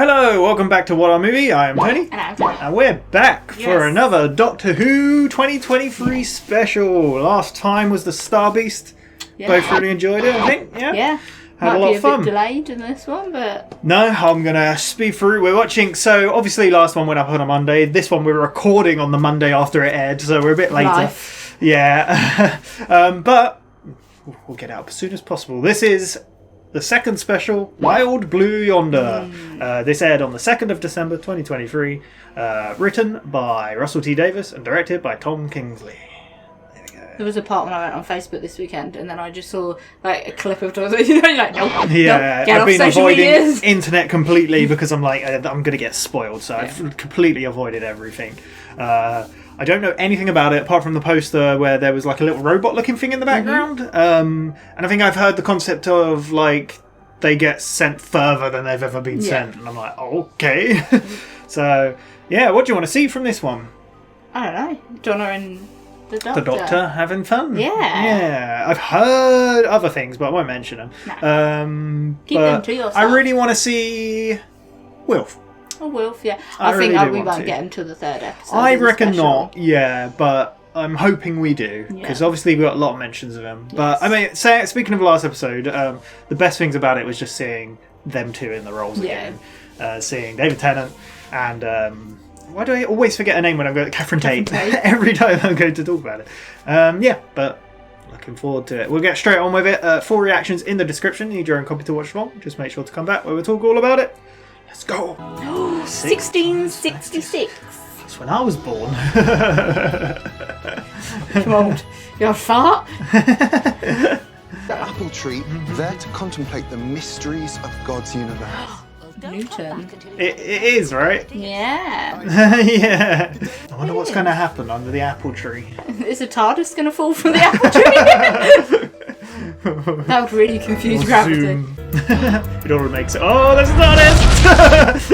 Hello, welcome back to What Our Movie. I am Tony. And I'm Tony. And we're back for another Doctor Who 2023 special. Last time was the Star Beast. Yeah. Both really enjoyed it, I think. Yeah. Had a lot of fun. Might be a bit delayed in this one, but... No, I'm going to speed through. We're watching... So, obviously, last one went up on a Monday. This one we're recording on the Monday after it aired, so we're a bit later. Life. Yeah. But we'll get out as soon as possible. This is the second special, Wild Blue Yonder. This aired on the 2nd of December 2023. Written by Russel T. Davies and directed by Tom Kingsley. There was a part when I went on Facebook this weekend, and then I just saw like a clip of it. You know, you're like, nope. Yeah, nope, get I've off been social avoiding medias. internet completely because I'm like, I'm going to get spoiled, so I've completely avoided everything. I don't know anything about it apart from the poster where there was like a little robot-looking thing in the background. And I think I've heard the concept of like they get sent further than they've ever been sent, and I'm like, okay. So yeah, what do you want to see from this one? I don't know. Donna and the Doctor having fun. Yeah. I've heard other things, but I won't mention them. No. Keep them to yourself. I really want to see Wilf. Oh, Wilf, yeah. I I think really do we want won't to. get him till the third episode. I of the reckon special. not, yeah, but I'm hoping we do, because obviously we got a lot of mentions of him. But I mean, speaking of last episode, the best things about it was just seeing them two in the roles again. Seeing David Tennant and why do I always forget her name when I go Catherine Tate every time I'm going to talk about it? But looking forward to it. We'll get straight on with it. Full reactions in the description. Need your own copy to watch along. Just make sure to come back where we'll talk all about it. Let's go. 1666. That's when I was born. Come on. You're a fart? The apple tree, there to contemplate the mysteries of God's universe. Newton. It is, right? Yeah. Yeah. I wonder what's going to happen under the apple tree. Is a TARDIS going to fall from the apple tree? That would really confuse gravity. Zoom. It all makes it. Oh, there's a TARDIS!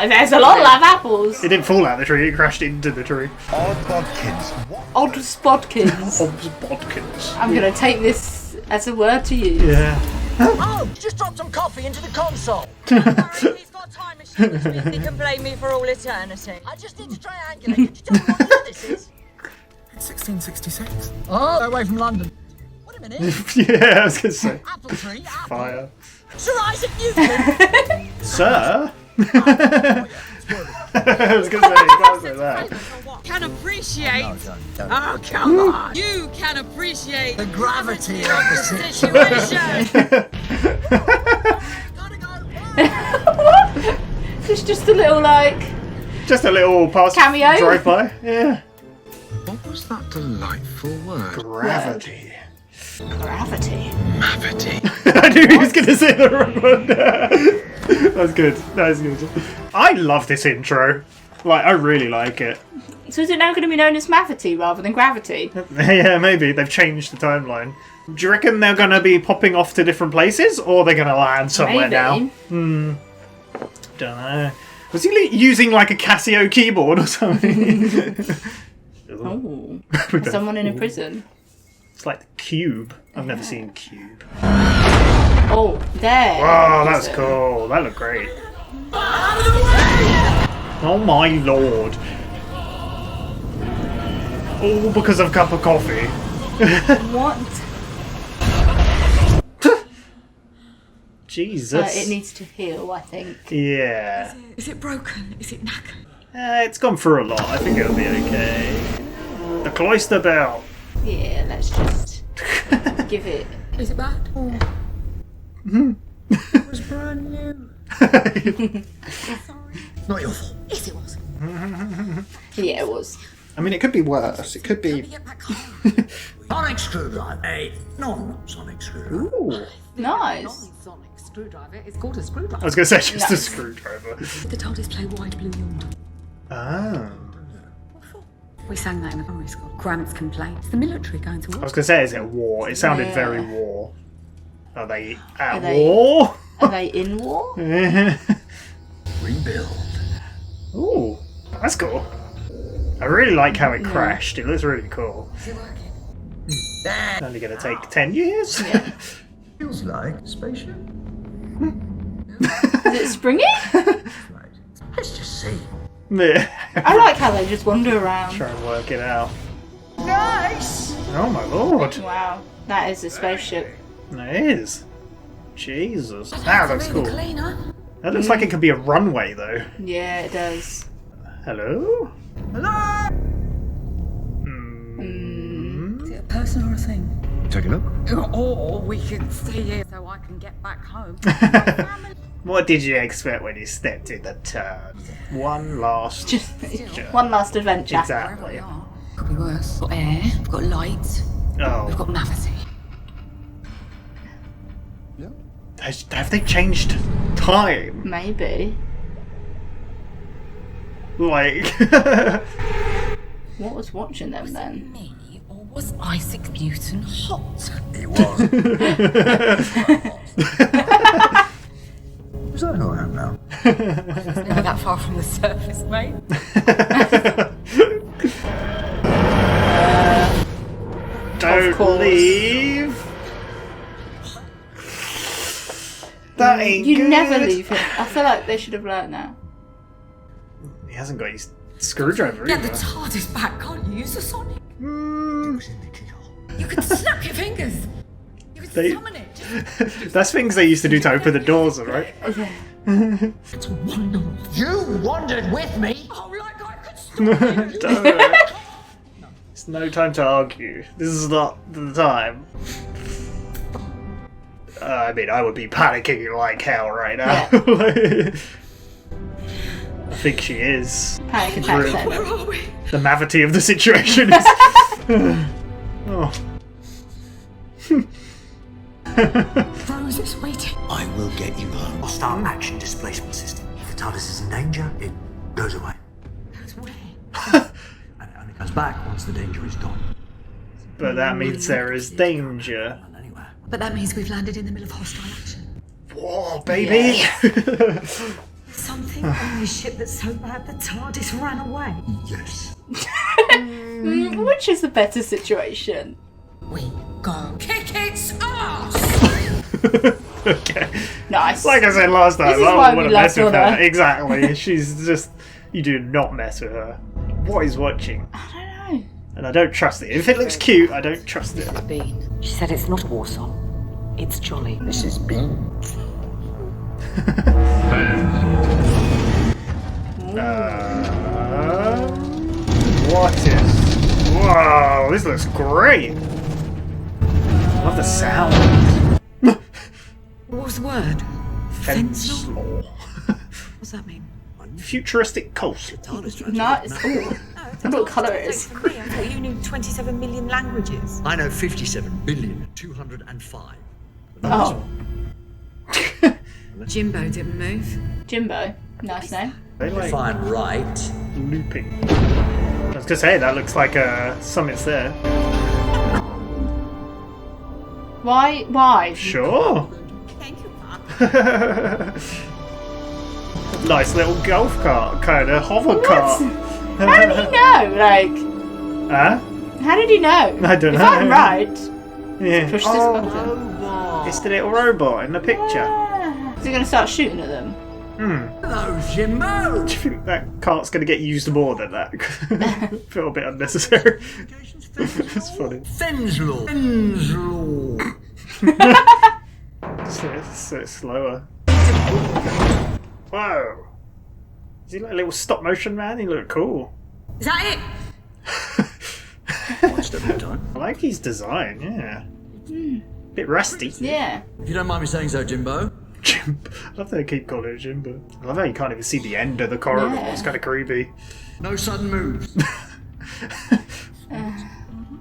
There's a lot of live apples. It didn't fall out of the tree, it crashed into the tree. Odd bodkins. Odd spodkins. Hobbs Bodkins. I'm going to take this as a word to use. Yeah. Oh, just drop some coffee into the console. Don't worry, he's got a time machine which means he can blame me for all eternity. I just need to triangulate. Could you tell me what year this is? It's 1666. Oh, away from London. Wait a minute. Yeah, I was going to say. Apple tree, apple. Fire. Sir Isaac Newton. Sir? I was going to say, you can't say that. Can appreciate. No, don't. Oh, come on. You can appreciate The gravity of the the situation. Gotta go. It's just a little like Just a little past cameo. drive-by. Yeah. What was that delightful word? Gravity. gravity. Gravity. I knew he was going to say the wrong one. That's good. That is good. I love this intro. Like, I really like it. So is it now going to be known as Mavity rather than Gravity? Yeah, maybe. They've changed the timeline. Do you reckon they're going to be popping off to different places? Or they're going to land somewhere Maybe. now? Don't know. Was he using like a Casio keyboard or something? Oh. Someone in a prison. It's like the Cube. I've never seen Cube. Oh, there. Oh, that's cool. That looked great. Oh my lord. All because of a cup of coffee. What? Jesus. It needs to heal, I think. Yeah. Is it broken? Is it knackered? It's gone through a lot. I think it'll be okay. The cloister bell. Yeah, let's just give it. Is it bad? It was brand new. Not your fault. Yes, it was. Yeah, it was. I mean, it could be worse. It could be... Get back home. Sonic screwdriver. A non-sonic screwdriver. Ooh. Nice. Sonic screwdriver. It's called a screwdriver. I was going to say just a Nice. screwdriver. The TARDIS play Wide Blue Yonder. Oh. We sang that in the primary school. Grant's complaint. It's the military going to I war. was going to say, is it war? It sounded Yeah. very war. Are they at Are they- war? Are they in war? Rebuild. Ooh, that's cool. I really like how it crashed. It looks really cool. Is it working? Only going to take 10 years? Yeah. Feels like spaceship. Is it springy? Let's just see. Yeah. I like how they just wander around. Try and work it out. Nice! Oh my lord. Wow, that is a spaceship. It is. Jesus. That looks cool. Cleaner. That looks like it could be a runway though. Yeah, it does. Hello? Hello? Is it a person or a thing? Take a look. Or we can stay here so I can get back home. What did you expect when you stepped in the turn? One last... Just one last adventure. Exactly. Wherever we are. Could be worse. We've got air, we've got lights, we've Oh. got gravity. Have they changed time? Maybe. Like... What was watching them then? Me, or was Isaac Newton hot? He was. Is that who I am now? It's never that far from the surface, mate. Don't leave. That ain't You good. never leave him. I feel like they should have learned that. He hasn't got his screwdriver Get the either. TARDIS back, can't you? Use the Sonic. It was in the keyhole. You can snap your fingers. You can They- summon it. That's things they used to do to open the doors, right? It's wonderful. You wandered with me? Oh, like I could stop you. Don't. It's no time to argue. This is not the time. I mean, I would be panicking like hell right now. I think she is. Panic attack Really? then. Where are we? The mavity of the situation is... oh. Rose is waiting. I will get you home. I'll start an action displacement system. If the TARDIS is in danger, it goes away. Goes away. And it only comes back once the danger is gone. But that means there is danger. And anywhere. But that means we've landed in the middle of hostile action. Whoa, baby! Something on this ship that's so bad the TARDIS ran away. Yes. Which is the better situation? We go kick its ass! Okay. Nice. Like I said last time, This is I why don't we want to mess love with her. Donna. Exactly. She's just... You do not mess with her. What is watching? I don't know. And I don't trust it. If it looks cute, I don't trust it. Bean. She said it's not a war song. It's jolly. This is Bean. What is... Whoa, this looks great! I love the sound. What was the word? Fence law. What's that mean? Futuristic coast. Nice. Ooh. What colour it is. I thought you knew 27 million languages. I know 57,205,000,005. Oh. Jimbo didn't move. Jimbo. Nice name. They like Fine, right. looping. I was gonna say, that looks like something's there. Why? Why? Sure. Thank you, Pop. Nice little golf cart, kind of hover cart. How did he know? Like, Huh? how did he know? I don't if know. I'm right, Yeah. push this button. It's the little robot in the picture. Ah. Is he going to start shooting at them? Hello, Jimbo. Do you think that cart's going to get used more than that? Feel a bit unnecessary. It's funny. Fenslaw. So it's slower. Whoa. Is he like a little stop motion man? He looked cool. Is that it? One step at a time. I like his design, yeah. Bit rusty. Yeah. If you don't mind me saying so, Jimbo. Jimbo. I love that they keep calling it Jimbo. I love how you can't even see the end of the corridor. Yeah. It's kind of creepy. No sudden moves.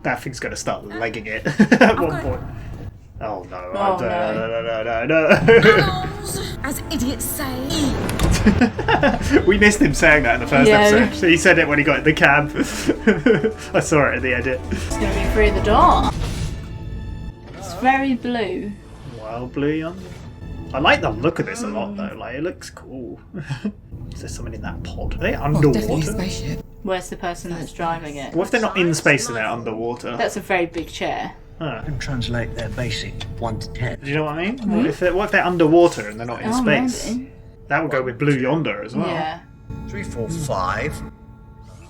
That thing's going to start legging it at one point. Oh no, no. As idiots say. We missed him saying that in the first Yeah. episode. He said it when he got in the cab. I saw it in the edit. It's going to be through the door. It's very blue. Wild blue yonder. I like the look of this a lot though. Like, it looks cool. Is there someone in that pod? Are they underwater? spaceship. Where's the person that's driving it? What if they're not in space and they're underwater? That's a very big chair. Huh. And translate their basic 1 to 10. Do you know what I mean? What if they're underwater and they're not in space? Maybe. That would go with Blue Yonder as well. Yeah. 3, 4, 5.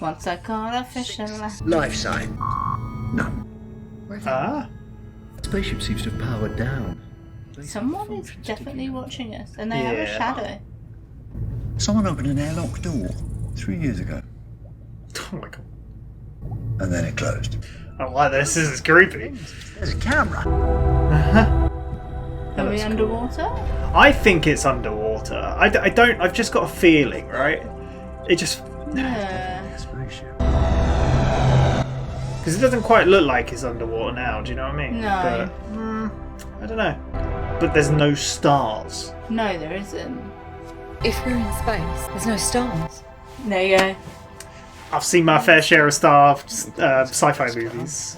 Once I caught a fish and Life sign. No. Ah. Spaceship seems to have powered down. someone is definitely watching us, and they have a shadow. Someone opened an airlock door 3 years ago. Oh my god. And then it closed. I don't like this. This is creepy. There's a camera. Are we underwater? I think it's underwater. I don't. I've just got a feeling, right? It just. Yeah. Because it doesn't quite look like it's underwater now. Do you know what I mean? No. But I don't know. But there's no stars. No, there isn't. If we're in space, there's no stars. There you go. I've seen my fair share of sci-fi movies.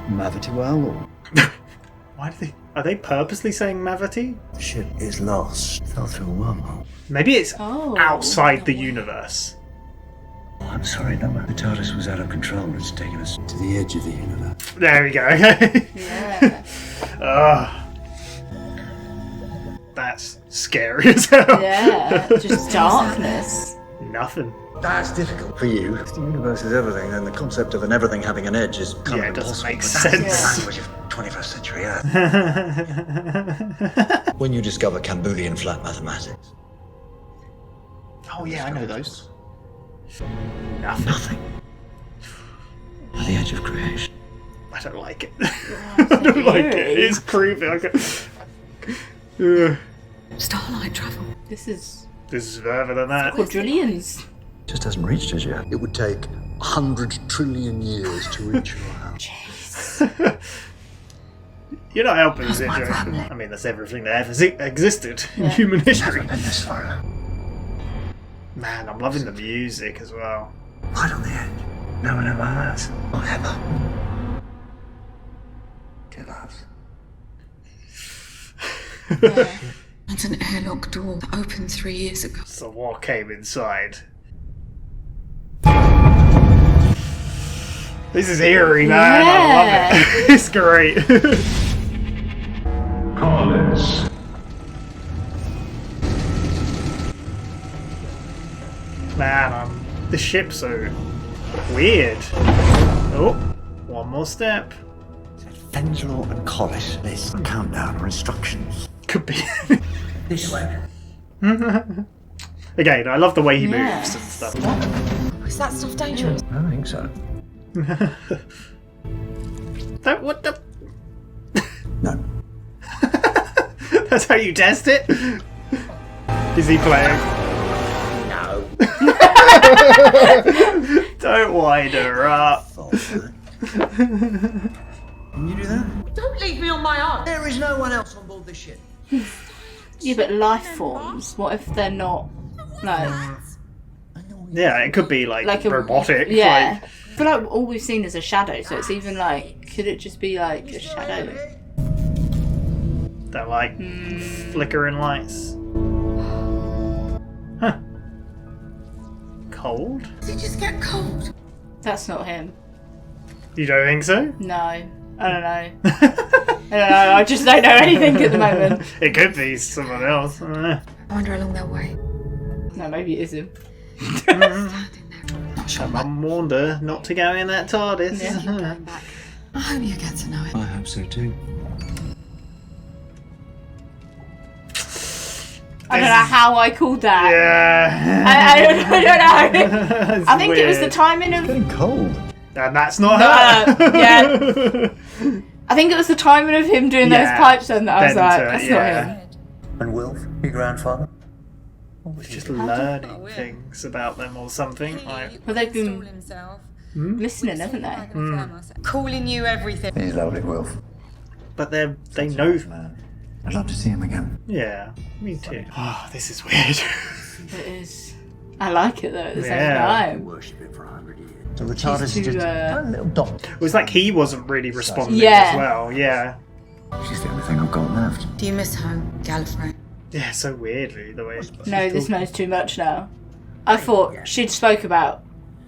Mavity well? Why do they? Are they purposely saying Mavity? The ship is lost. Fell through a wormhole. Maybe it's outside the universe. Oh, I'm sorry, no. The TARDIS was out of control. It's taken us to the edge of the universe. There we go. Okay. Yeah. That's scary as hell. Yeah. Just darkness. Nothing. That's difficult for you. If the universe is everything, then the concept of an everything having an edge is kind Yeah, of it doesn't impossible. make But that's sense. the language of 21st century Earth. When you discover Cambodian flat mathematics. Oh yeah, I know those. Nothing. At the edge of creation. I don't like it. I don't like it. It's creepy. Starlight travel. This is further than that. quadrillions. Just hasn't reached us yet. It would take 100 trillion years to reach your house. You're not helping the situation. I mean, that's everything that ever existed in human history. Never been this far. Man, I'm loving the music as well. Right on the edge. No one ever has. Not ever. Kill us. That's an airlock door that opened 3 years ago. So what came inside? This is eerie, man. I love it. It's great. Man, the ship's so weird. Oh, one more step. Fenslow and Collis. This countdown or instructions. Could be. This way. Again, I love the way he moves and stuff. Is that stuff dangerous? I don't think so. What the? No. That's how you test it? Is he playing? No. Don't wind her up. Can you do that? Don't leave me on my own. There is no one else on board this ship. Yeah, but life forms. What if they're not? No. Yeah, it could be like a robotic. Yeah. I feel like all we've seen is a shadow, so it's even like, could it just be like a shadow? They're like flickering lights. Huh. Cold? Did it just get cold? That's not him. You don't think so? No. I don't know. I don't know. I just don't know anything at the moment. It could be someone else. I don't know. I wonder how long they'll wait. No, maybe it is him. Standing there, not sure. Mum warned her not to go in that TARDIS. Yeah. Going back. I hope you get to know it. I hope so too. I don't know how I called that. Yeah. I don't know. It's I think it was the weird. timing of. Getting cold. And that's not her. Yeah. I think it was the timing of him doing those pipes then that I was like, that's not him. And Wilf, your grandfather? Just learning things about them or something. Like, Well, they've been listening, haven't they? Calling you everything. He's lovely, Wilf. but they know. Man, I'd love to see him again. Yeah, me too. Oh, this is weird. It is. I like it though at the same Yeah. time. Worship him for 100 years. So the TARDIS is too, just a little dot. It was like he wasn't really responding Yeah. as well. Yeah. She's the only thing I've got left. Do you miss home, Gallifrey? Yeah, so weirdly the way. No, this knows too much now. I thought she'd spoke about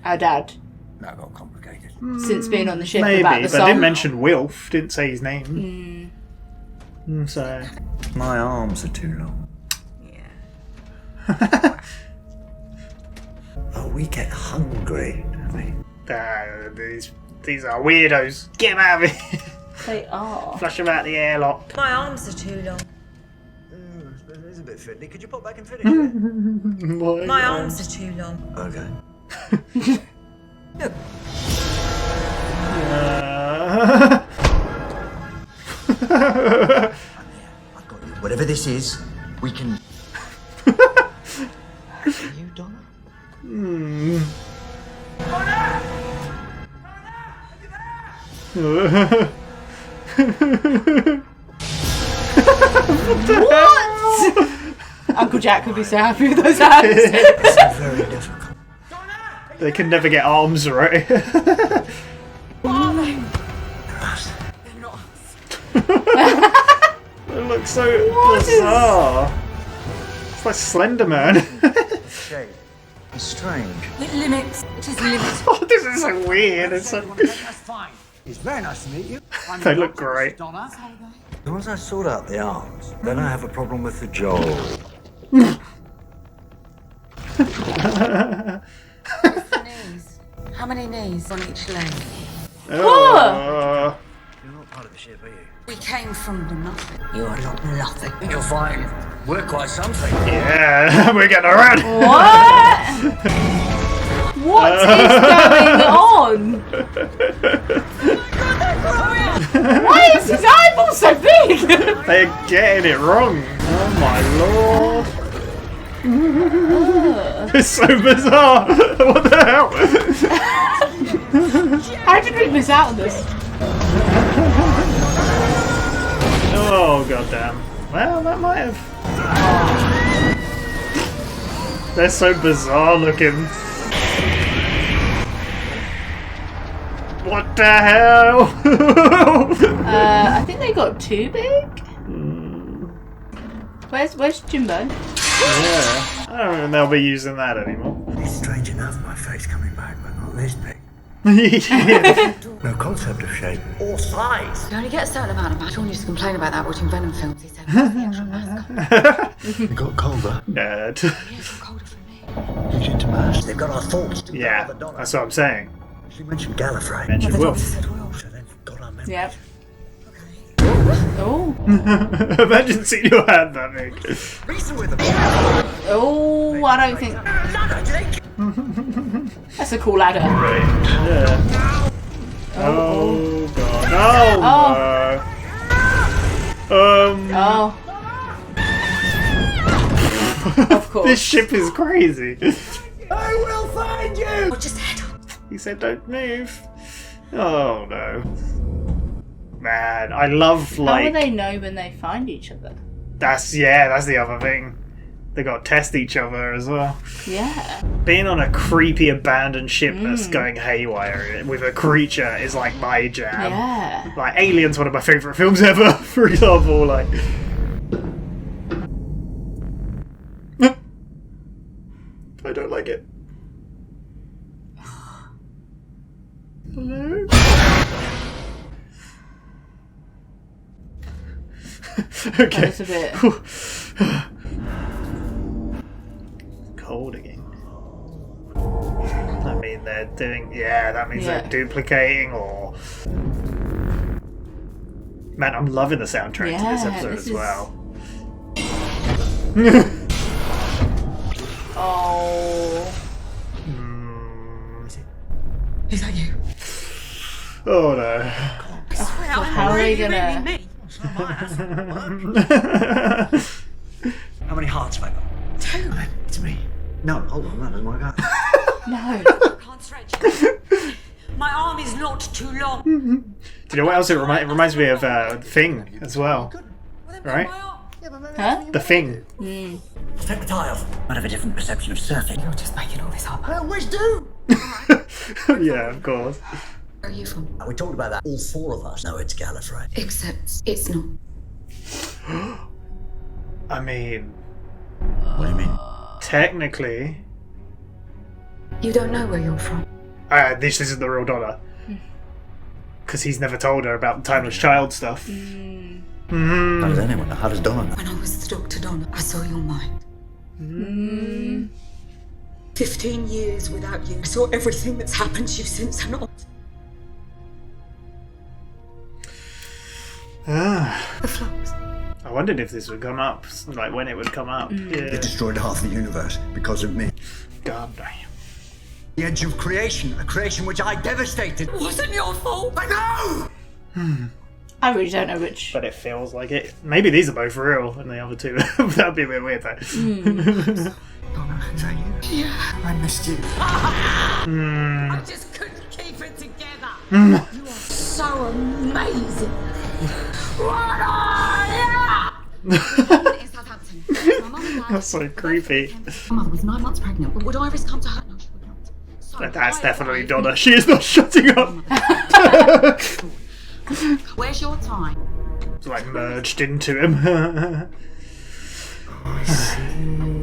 our dad. That got complicated. since being on the ship Maybe, about the but song. didn't mention Wilf. Didn't say his name. So My arms are too long. Yeah. Oh, we get hungry, don't we? these are weirdos. Get them out of here. They are. Flush them out the airlock. My arms are too long. It is a bit fiddly. Could you pop back and finish it? My arms are too long. Okay. Look. I've got you. Whatever this is, we can. You, Donna? What? Uncle Jack would be so happy with those hands. It's very difficult. They can never get arms right. It looks so bizarre. It's like Slender Man. Shape. It's strange. It limits. It is limits. Oh, this is so weird. It's so... That's fine. It's very nice to meet you. They look great. Donna. Once I sort out the arms, then I have a problem with the jaw. Knees. How many knees on each leg? Oh. You're not part of the ship, are you? We came from the nothing. You are not nothing. You'll find we're quite something. Yeah, we're getting around. What? What is going on? Why is his eyeball so big? They're getting it wrong. Oh my lord. It's so bizarre. What the hell? How did we miss out on this? Oh goddamn. Well, that might have. They're so bizarre looking. What the hell? I think they got too big. Where's Jimbo? Yeah. I don't think they'll be using that anymore. It's strange enough, my face coming back, but not this big. Yeah. No concept of shape or size. You only get a certain amount of matter. Sean used to complain about that watching Venom films. He said, "Where's the extra mass?" It got colder. Nerd. Yeah, it got colder for me. Reach into mass. They've got our thoughts. Yeah, that's what I'm saying. She mentioned Gallifrey. Mentioned Wilf. So they've got our memories. Yep. Oh. Imagine seeing your hand that big. Reason with them. Oh, I don't think. That's a cool ladder. Yeah. Oh god. Oh. Of course. This ship is crazy. I will find you! Or just head on. He said don't move. Oh no. Man, I love How like will they know when they find each other? that's the other thing. They got to test each other as well. Yeah. Being on a creepy abandoned ship that's going haywire with a creature is like my jam. Yeah. Like Alien's one of my favourite films ever, for example, like I don't like it. Hello? Okay. That's a bit. Cold again. I mean, they're doing. Yeah, that means they're duplicating or. Man, I'm loving the soundtrack to this episode as well. Oh. Is that you? Oh no. How are they gonna? How many hearts have I got? 2. It's me. No, hold on, that doesn't work out. No. I can't stretch. My arm is not too long. Do you know what else it reminds me of? Thing as well, right? Huh? The Thing. Take the tie off. Might have a different perception of surfing. You're just making all this up. I always do! Yeah, of course. Where are you from? We talked about that. All 4 of us know it's Gallifrey. Except it's not. I mean, What do you mean? technically, You don't know where you're from. this isn't the real Donna. because he's never told her about the timeless child stuff. How does anyone know? How does Donna know? When I was the Dr. Donna, I saw your mind. 15 years without you. I saw everything that's happened to you since and all. The flux. I wondered if this would come up, like when it would come up. It Yeah. destroyed half the universe because of me. God damn. The edge of creation, a creation which I devastated. It wasn't your fault. I know! I really don't know which. But it feels like it. Maybe these are both real, and the other two. That'd be a bit weird, though. Donna, is that you? Yeah. I missed you. I just couldn't keep it together. You are so amazing. What are you? In Southampton. My mum and dad. That's so creepy. My mother was 9 months pregnant. Would Iris come to her? No, she would not. So That's I definitely arrived- Donna. She is not shutting up. Where's your time? It's like merged into him.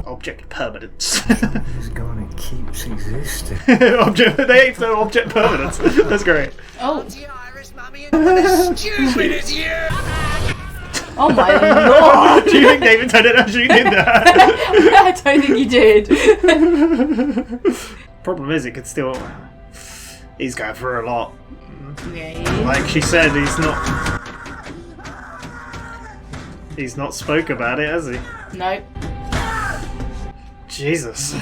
Object permanence. It's gone, it keeps existing. They ain't no object permanence. That's great. Oh. Iris, mummy, and as stupid as you. Oh my lord! Do you think David Tennant actually did that? I don't think he did. Problem is, it could still. He's going through a lot. Yeah. Like she said, he's not spoke about it, has he? Nope. Jesus.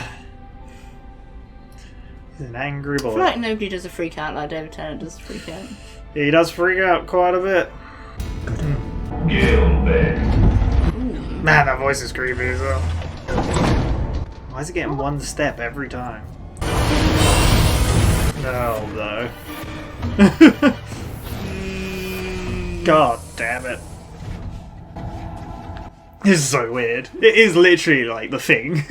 He's an angry I feel boy. like nobody does a freak out like David Tennant does a freak out. He does freak out quite a bit. Man, that voice is creepy as well. Why is he getting one step every time? No, though. God damn it. This is so weird. It is literally like the Thing.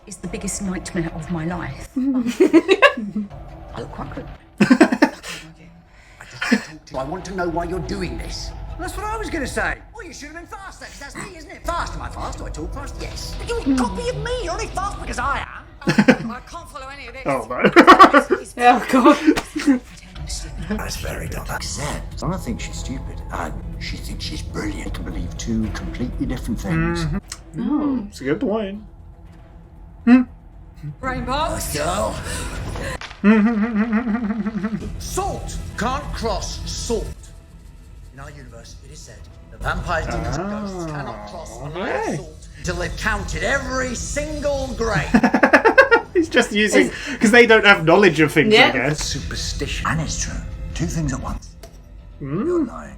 It's the biggest nightmare of my life. I look quite good. I want to know why you're doing this. That's what I was going to say. Well, you should have been faster, because that's me, isn't it? Fast, am I fast? Do I talk fast? Yes. But you're a copy of me. You're only fast because I am. I can't follow any of this. Oh no. Oh god. That's very Donna. Except, Donna thinks she's stupid, and she thinks she's brilliant to believe two completely different things. It's a good point. Rainbow. Go. Salt can't cross salt. In our universe, it is said that vampires, demons, and ghosts cannot cross a line of salt until they've counted every single grain. He's just using because they don't have knowledge of things, Yeah. I guess. Superstition. And it's true. Two things at once. You're lying.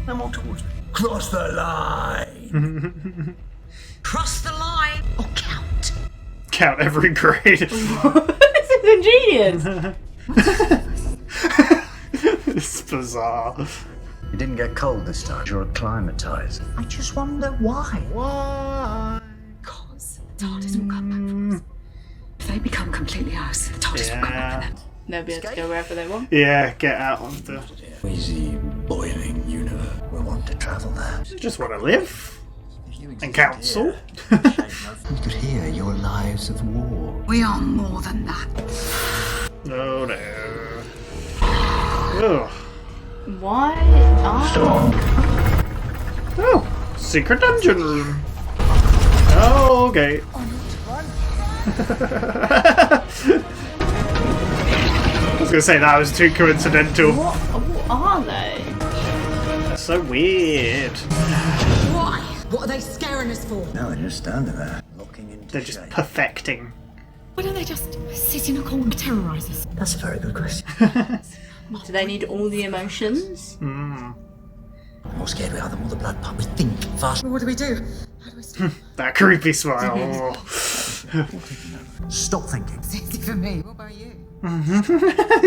No more towards me. Cross the line. Cross the line or count. Count every grade. This is ingenious. It's bizarre. You didn't get cold this time. You're acclimatized. I just wonder why. Why? Because the TARDIS will come back for us. If they become completely us, the TARDIS will come back for them. They'll be able to go wherever they want. Yeah, get out of the. Noisy, boiling universe. We want to travel there. Just want to live and count salt. We could hear your lives of war. We are more than that. No, no. Ugh. Why are Oh, secret dungeon room. Oh, okay. I was gonna say that was too coincidental. what are they? That's so weird. Why? What are they scaring us for? No, they're just standing there, looking into They're just shape. perfecting. Why don't they just sit in a corner and terrorise us? That's a very good question. Do they need all the emotions? The more scared we are, the more the blood pump. We think fast. What do we do? How do we stop? That creepy smile. Stop thinking. It's easy for me. What about you?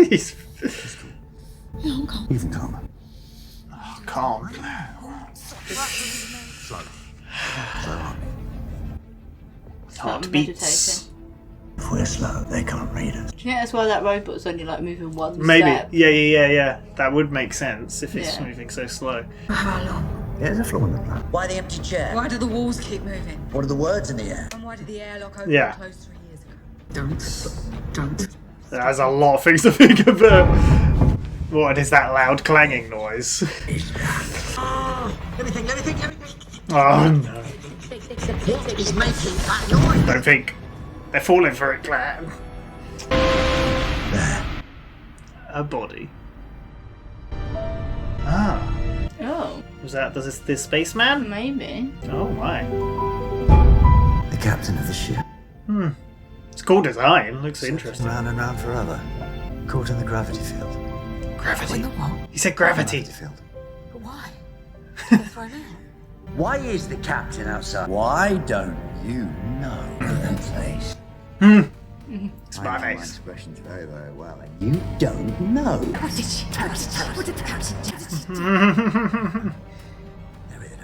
He's No, I'm calm. Even calmer. calm. Slow on. Heartbeats. If we're slow, they can't read us. Do you think that's why that robot's only like moving one Maybe. step? Yeah. That would make sense if it's Yeah. moving so slow. How long? Yeah, there's a flaw in the plan. Why the empty chair? Why do the walls keep moving? What are the words in the air? And why did the airlock open Yeah. and close 3 years ago? Don't. There's a lot of things to think about. What is that loud clanging noise? Let me think. Oh no. What is making that noise? Don't think. They're falling for it, Clan. There. A body. Ah. Oh, Was that this spaceman? maybe. Oh my. The captain of the ship. It's cool design. Looks Circling interesting. round and round forever. Caught in the gravity field. Gravity. What? He said gravity. Field. But why? They're thrown out. Why is the captain outside? Why don't you know that face? It's my I know my face. expressions very, very well, and you don't know. What did she tell us? What did the captain tell us?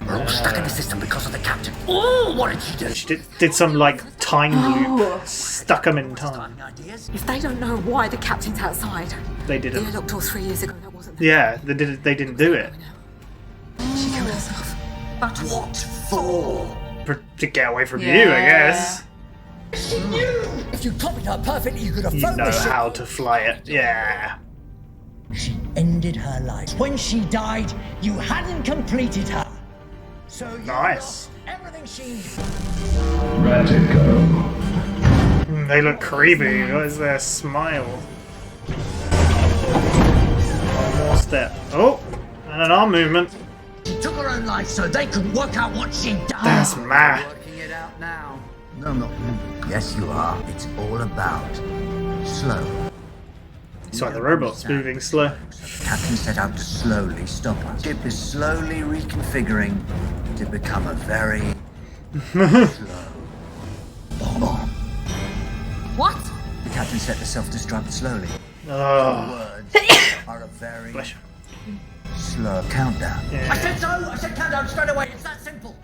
We're all stuck in the system because of the captain. Oh, what did she do? She did some like time loop. Stuck him in time. Ideas? If they don't know why the captain's outside, They they didn't. looked all 3 years ago. That wasn't. Yeah, they didn't do it. She killed herself. But what for? To get away from you, I Yeah. guess. She knew! If you copied her perfectly, you could have You phoned know the ship. how to fly it. Yeah. She ended her life. When she died, you hadn't completed her. So you Nice. lost everything she knew. They look creepy. What is their smile? One more step. Oh, and an arm movement. She took her own life so they could work out what she'd done. That's mad. Working it out now. No, I'm not. Yes, you are. It's all about slow. It's like the robot's moving slow. So the captain set out to slowly stop us. The ship is slowly reconfiguring to become a very slow bomb. What? The captain set the self-destruct slowly. Oh, Words are a very bless you. slow countdown. I Yeah. said so! I said countdown straight away. It's that simple.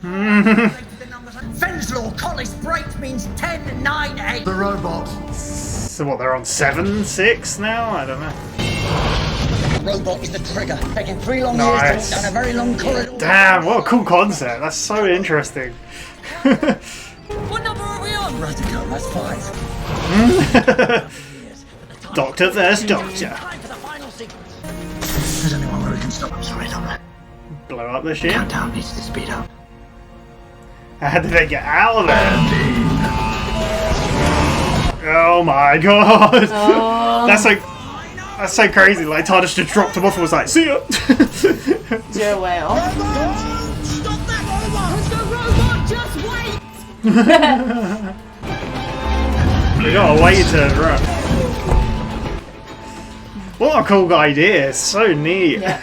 Fenn's law, Collis break means 10, 9, 8. The robot. So what? They're on 7, 6 now. I don't know. The robot is the trigger. Taking 3 long Nice. years to walk down a very long corridor. Damn, what a cool concept. That's so interesting. What number are we on? Right to go, that's 5. Doctor versus Doctor. Time for the final sequence. There's only one way we can stop them, sorry, Dominic. Blow up the ship. Countdown needs to speed up. How did they get out of there? Oh my god! That's so crazy. Like TARDIS just dropped him off and was like, "See ya." Zero way off. Stop that robot! The robot, just wait! We got a way to run. What a cool idea! So neat. Yeah.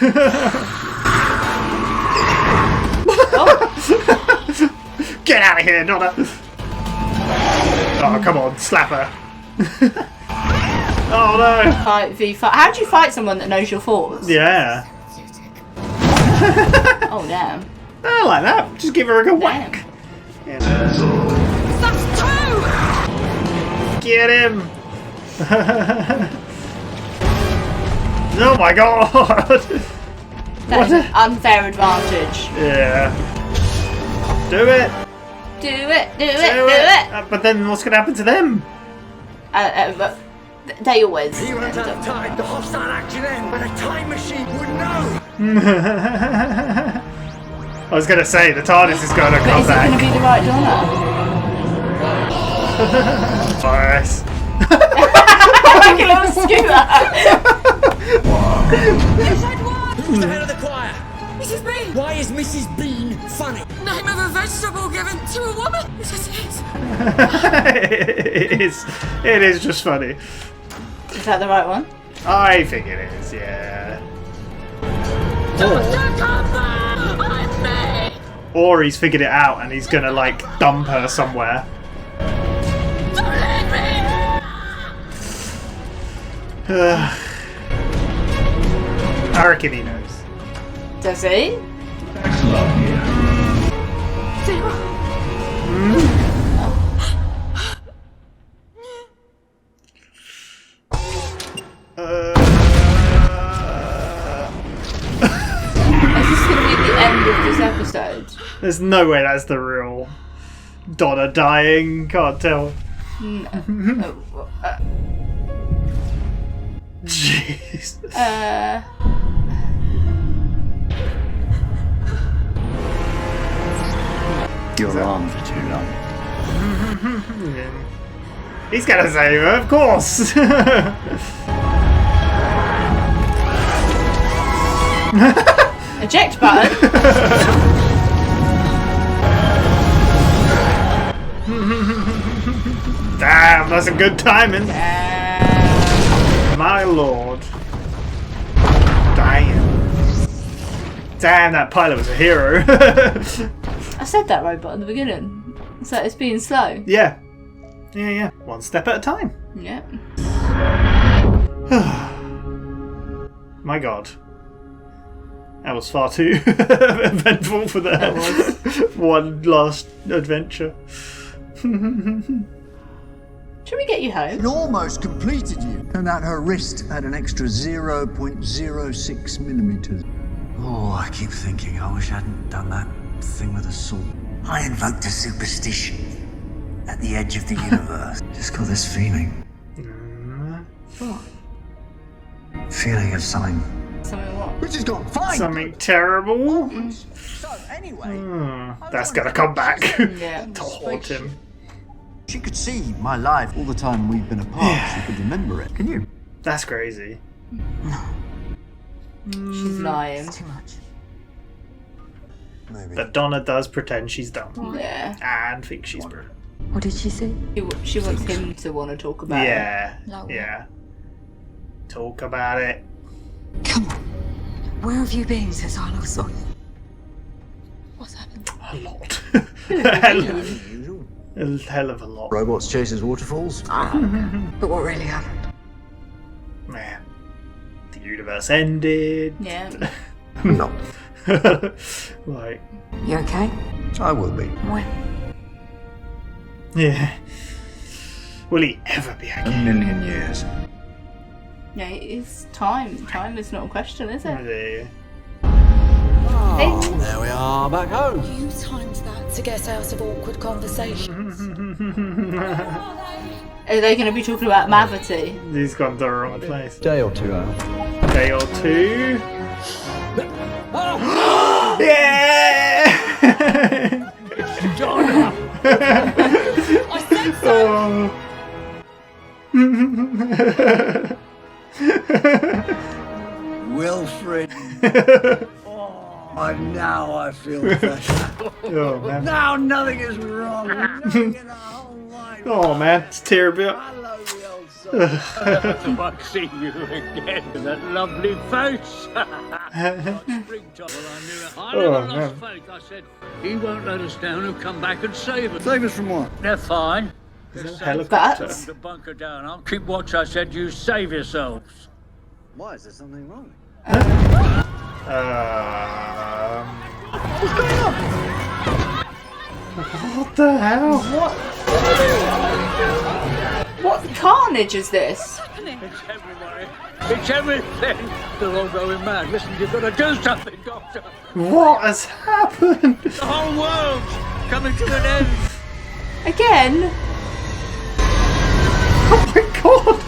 Get out of here, Donna! Oh, come on, slap her. Oh no! Fight v fight. How do you fight someone that knows your force? Yeah. Oh damn. I like that. Just give her a good whack. Damn. Yeah. That's 2! Get him! Oh my god! That is an unfair advantage. Yeah. Do it! Do it, do it, Do do it! it. But then what's gonna happen to them? But they always. He runs out of time. The hostile action ends, but a time machine would know. I was gonna say, the TARDIS is gonna But come is it going to back. be the right Donna? Virus. Like a little scooter. Who's the head of the choir? Mrs. Bean! Why is Mrs. Bean funny? Name of a vegetable given to a woman? Yes, it is. It is just funny. Is that the right one? I think it is, yeah. Doctor, come back! I'm me! Or he's figured it out and he's gonna like dump her somewhere. Don't leave me! I reckon he knows. Does he? Is this going to be the end of this episode? There's no way that's the real Donna dying. Can't tell. Jeez. Your arms are too long. He's gonna save her, of course. Eject button. Damn, that's a good timing. My lord. Damn, that pilot was a hero. I said that robot at the beginning. So it's being slow. Yeah. One step at a time. Yeah. My god. That was far too eventful for that one last adventure. Should we get you home? It almost completed you. Turned out her wrist had an extra 0.06 millimeters. Oh, I keep thinking I wish I hadn't done that thing with the sword. I invoked a superstition at the edge of the universe. Just got this feeling. What? Feeling of something. Something what? Which has gone fine. Something terrible. So anyway, That's gonna come back Yeah. to haunt him. she could see my life all the time we've been apart. She could remember it. Can you? That's crazy. She's lying. Too much. Maybe. But Donna does pretend she's dumb Yeah. and thinks she's brilliant. What did she say? She wants him to want to talk about it. Yeah. Talk about it. Come on. Where have you been since I last saw you? What's happened? A lot. Usual. A hell of a lot. Robots chases waterfalls. But what really happened? Man. The universe ended. Yeah. No. Like, You okay? I will be. When? yeah. Will he ever be A okay? million years. Yeah, it's time. Time is not a question, is it? Yeah. There we are, back home. You timed that to get out of awkward conversations. Are they going to be talking about Mavity? He's gone to the wrong place. Day or two out. Day or two. Yeah! I said so! Wilfred. Now I feel better. Oh man. Now nothing is wrong. Nothing in the whole wide Oh man, it's terrible. Hello, the old soul. I see you again, that lovely face. Springtime, I never lost faith. I said, he won't let us down. He'll come back and save us. Save us from what? They're fine. Helicopter. But The bunker down. I'll keep watch. I said, you save yourselves. Why is there something wrong? What's going on? What the hell? what carnage is this? It's everybody. It's everything. They're all going mad. Listen, you've got to do something, Doctor. What has happened? The whole world's coming to an end. Again? Oh my god!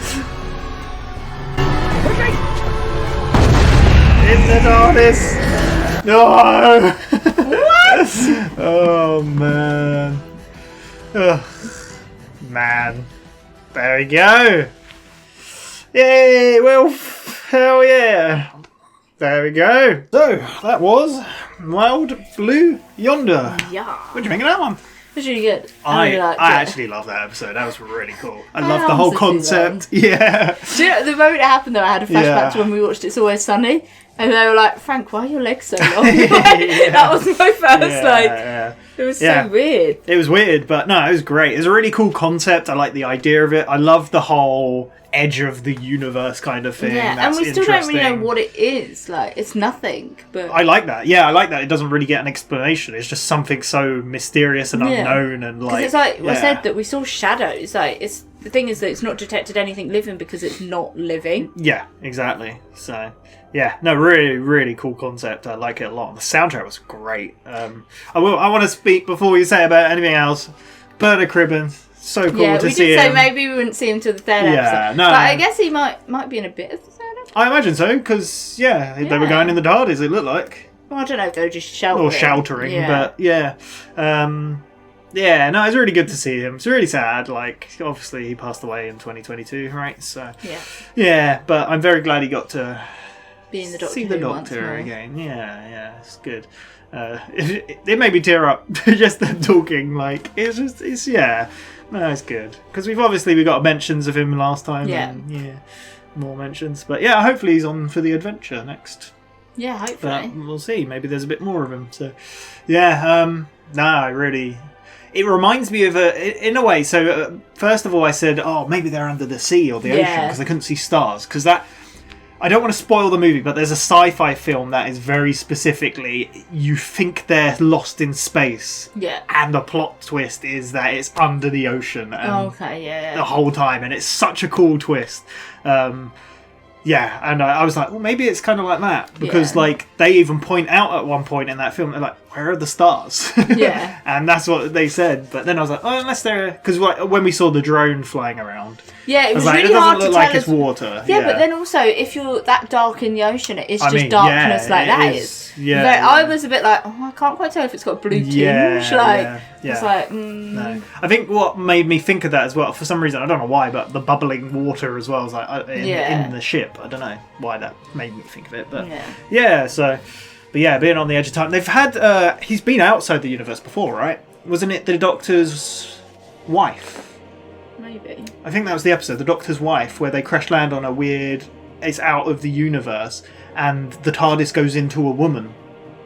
In the darkness! No! What? Oh man. Ugh. Man. There we go! Yay! Well, hell yeah! There we go. So, that was Wild Blue Yonder. Yeah. What do you think of that one? It was really good. I really liked it. actually love that episode. That was really cool. I love the arms whole are too concept. Yeah. Do you know, the moment it happened though, I had a flashback Yeah. to when we watched It's Always Sunny. And they were like, Frank, why are your legs so long? That was my first, Yeah. it was Yeah. so weird. It was weird, but no, it was great. It was a really cool concept. I like the idea of it. I love the whole edge of the universe kind of thing. Yeah, That's and we still don't really know interesting. what it is. Like, it's nothing. But I like that. Yeah, I like that. It doesn't really get an explanation. It's just something so mysterious and unknown and because like. it's like I yeah. said that we saw shadows. Like, it's the thing is that it's not detected anything living because it's not living. Yeah, exactly. So, yeah, no, really, really cool concept. I like it a lot. The soundtrack was great. I want to speak before you say about anything else. Bernard Cribbins, so cool Yeah, to we see did him. say maybe we wouldn't see him till the third episode. no. But I guess he might be in a bit of the third episode. I imagine so, because, they were going in the TARDIS, it looked like. Well, I don't know if they were just sheltering. Or sheltering, but yeah. No, it's really good to see him. It's really sad, like, obviously he passed away in 2022, right? So, yeah, but I'm very glad he got to being the Doctor see the Who once Doctor more. again. Yeah, it's good. It made me tear up just them talking. Like it's good because we got mentions of him last time. And, more mentions. But yeah, hopefully he's on for the adventure next. Yeah, hopefully. But we'll see. Maybe there's a bit more of him. So really. It reminds me of in a way. So first of all, I said, maybe they're under the sea or the ocean because they couldn't see stars. Because that. I don't want to spoil the movie, but there's a sci-fi film that is very specifically, you think they're lost in space. Yeah. And the plot twist is that it's under the ocean. And the whole time. And it's such a cool twist. And I was like, well, maybe it's kind of like that. Because, they even point out at one point in that film, they're like, where are the stars? Yeah. And that's what they said. But then I was like, unless they're... Because when we saw the drone flying around... Yeah, it was like, really hard to tell. It doesn't look like it's water. Yeah, but then also, if you're that dark in the ocean, it's just darkness like that. I was a bit like, I can't quite tell if it's got a blue tinge. It's like, No. I think what made me think of that as well, for some reason, I don't know why, but the bubbling water as well, was like in the ship. I don't know why that made me think of it, but being on the edge of time. They've had, he's been outside the universe before, right? Wasn't it the Doctor's wife? Maybe. I think that was the episode, the Doctor's wife, where they crash land on a weird... It's out of the universe, and the TARDIS goes into a woman.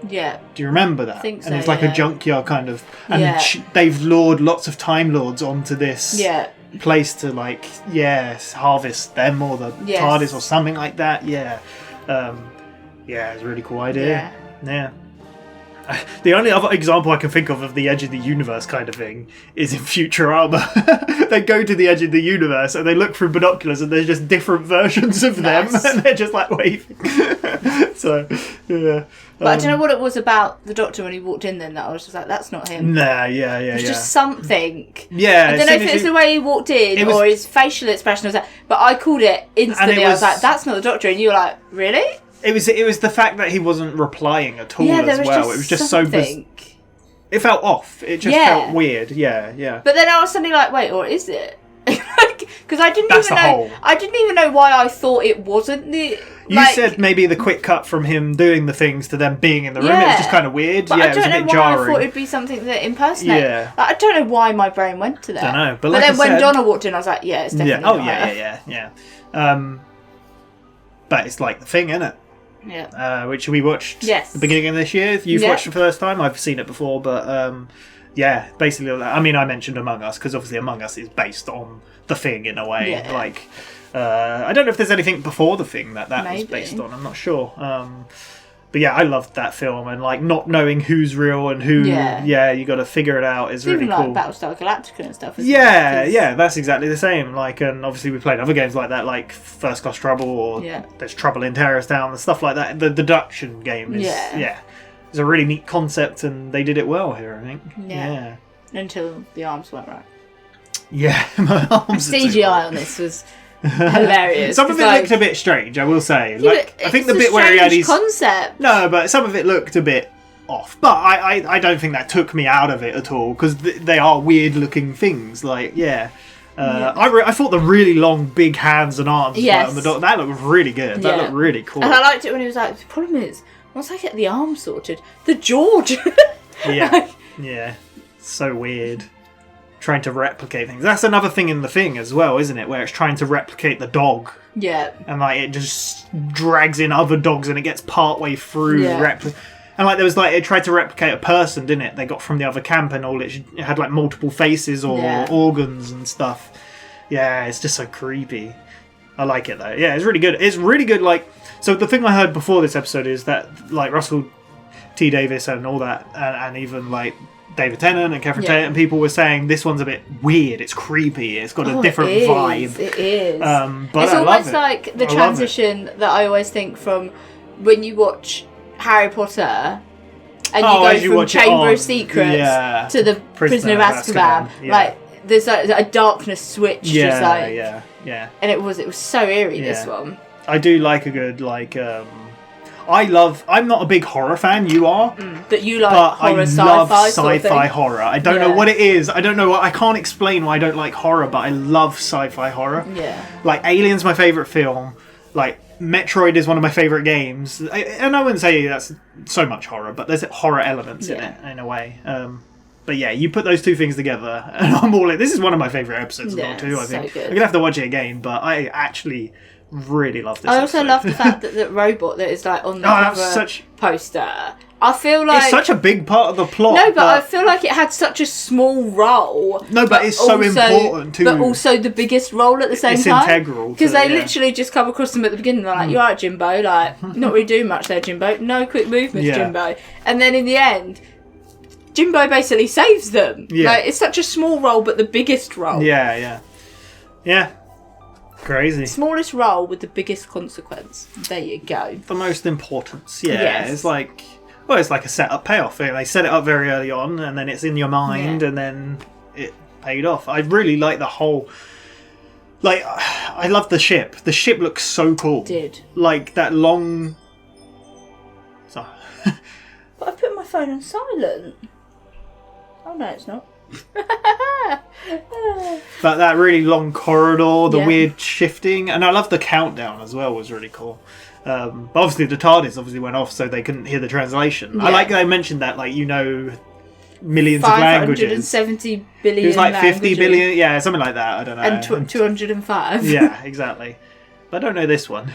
Yeah. Do you remember that? I think so, and it's like a junkyard kind of... And they've lured lots of Time Lords onto this place to, harvest them or the TARDIS or something like that. Yeah. It's a really cool idea. Yeah. The only other example I can think of the edge of the universe kind of thing is in Futurama. They go to the edge of the universe and they look through binoculars and there's just different versions of them and they're just like waving. So, yeah. But I don't know what it was about the Doctor when he walked in then that I was just like, that's not him. Nah, It was just something. Yeah. I don't know if it's the way he walked in or his facial expression or that, but I called it instantly. I was like, that's not the Doctor. And you were like, really? It was the fact that he wasn't replying at all as well. It was just something. so... It felt off. It just felt weird. Yeah. But then I was suddenly like, wait, or is it? Because I didn't That's even the know. whole- I didn't even know why I thought it wasn't the. You said maybe the quick cut from him doing the things to them being in the room. It was just kind of weird. But it I was a don't know bit why jarring. I thought it'd be something that impersonated. Yeah. I don't know why my brain went to that. Don't know, but then like I when said- Donna walked in, I was like, yeah, it's definitely. Oh not her. yeah. But it's like the thing, isn't it? Yeah. Which we watched Yes. the beginning of this year. You've watched it for the first time. I've seen it before, but basically, I mean, I mentioned Among Us because obviously Among Us is based on the thing in a way. Yeah. Like, I don't know if there's anything before the thing that was Maybe. based on. I'm not sure. But yeah, I loved that film and like not knowing who's real and who. Yeah. You got to figure it out. Is It's really even cool. like Battlestar Galactica and stuff. Isn't Yeah, it? that's exactly the same. Like, and obviously we played other games like that, like First Class Trouble or There's Trouble in Terrorist Town and stuff like that. The deduction game is it's a really neat concept, and they did it well here, I think. Yeah. Until the arms weren't right. Yeah, my arms. The CGI on this was hilarious. Some of it looked a bit strange, I will say. Like, I think the bit where he had his concept. No, but some of it looked a bit off. But I don't think that took me out of it at all because they are weird looking things. Like, I thought the really long, big hands and arms on the dog, that looked really good. That looked really cool. And I liked it when he was like, the problem is, once I get the arms sorted, the George. Yeah. So weird. Trying to replicate things. That's another thing in the thing as well, isn't it? Where it's trying to replicate the dog. Yeah. And like it just drags in other dogs and it gets part way through and like there was like it tried to replicate a person, didn't it? They got from the other camp and all it had like multiple faces or organs and stuff. Yeah, it's just so creepy. I like it though. Yeah, it's really good. It's really good. Like, so the thing I heard before this episode is that like Russell T Davies and all that, and even like David Tennant and Catherine Tate and people were saying this one's a bit weird. It's creepy. It's got a different vibe. It is. But it's I almost love like the transition that I always think from when you watch Harry Potter and you go from Chamber of Secrets to the Prisoner of Azkaban. Yeah. Like there's a darkness switch. Just like, yeah. And it was so eerie. This one. I do like a good like. I'm not a big horror fan. You are, but you like but horror, I sci-fi, love sci-fi sort of horror. I don't know what it is. I don't know what. I can't explain why I don't like horror, but I love sci-fi horror. Yeah. Like Alien's my favorite film. Like Metroid is one of my favorite games, and I wouldn't say that's so much horror, but there's horror elements in it in a way. But yeah, you put those two things together, and I'm all in. This is one of my favorite episodes as well too. I think I'm gonna have to watch it again, but I actually really love this. I also love the fact that the robot that is like on the cover poster. I feel like it's such a big part of the plot. No, but I feel like it had such a small role. No, but it's so important too. But also the biggest role at the same time. It's integral. Because they literally just come across them at the beginning. They're like, "You're right, Jimbo. Like, not really doing much there, Jimbo. No quick movements, Jimbo." And then in the end, Jimbo basically saves them. Yeah. Like, it's such a small role, but the biggest role. Yeah. Crazy. Smallest role with the biggest consequence. There you go. The most importance. Yeah. Yes. It's like. Well, it's like a set-up payoff. They set it up very early on, and then it's in your mind, and then it paid off. I really like the whole... Like, I love the ship. The ship looks so cool. It did. Like, that long... Sorry. But I put my phone on silent. Oh, no, it's not. But that really long corridor, the weird shifting, and I love the countdown as well, was really cool. But obviously the TARDIS went off, so they couldn't hear the translation. I like that they mentioned that, like, millions of languages. 570 billion. It was like 50 languages. billion, something like that. I don't know. And 205. Yeah, exactly. But I don't know this one.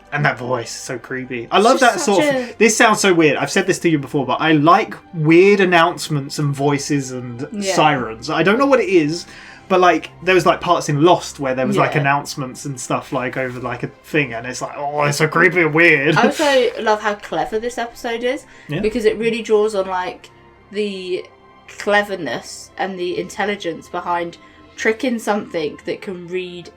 And that voice, so creepy. I love that sort of... This sounds so weird. I've said this to you before, but I like weird announcements and voices and sirens. I don't know what it is, but like there was like parts in Lost where there was like announcements and stuff like over like a thing, and it's like, oh, it's so creepy and weird. I also love how clever this episode is because it really draws on like the cleverness and the intelligence behind tricking something that can read